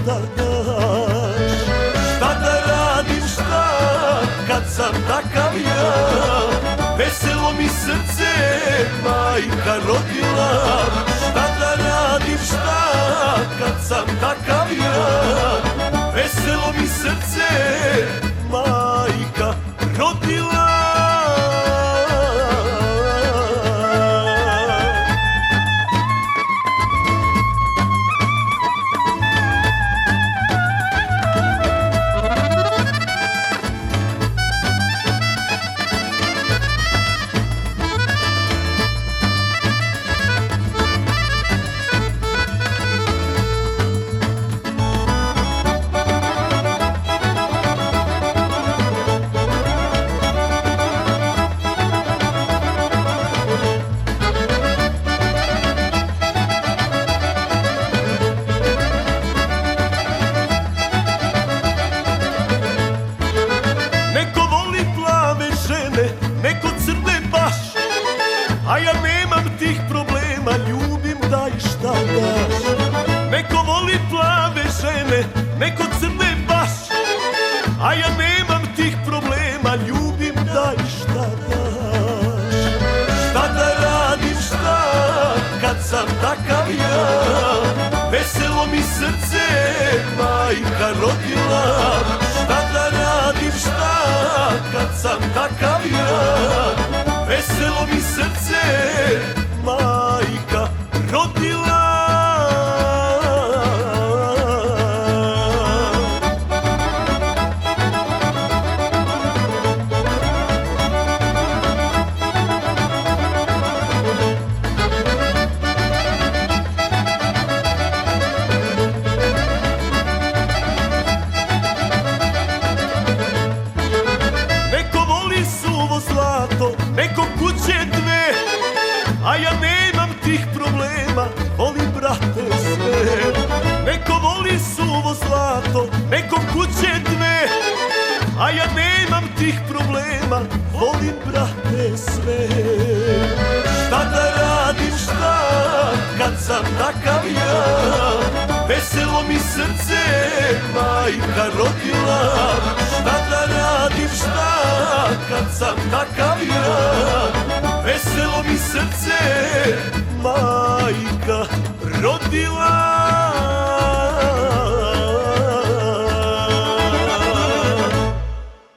šta daš. Šta da radim, šta, kad sam takav ja. Veselo mi srce majka rodila. Šta da radim, šta, kad sam takav ja. Veselo mi srce majka rodila. Neko crne baš, a ja nemam tih problema, ljubim daj šta daš. Neko voli plave žene, neko crne baš, a ja nemam tih problema, ljubim daj šta daš. Šta da radim, šta, kad sam takav ja. Veselo mi srce majka rodila. Šta da radim, šta, kad sam takav ja. Veselo mi srce majka rodila. Neko kuće dve, a ja nemam tih problema, volim brate sve. Neko voli suvo zlato, neko kuće dve, a ja nemam tih problema, volim brate sve. Šta da radim, šta, kad sam takav ja. Veselo mi srce majka rodila. Šta da radim, šta, kad sam takav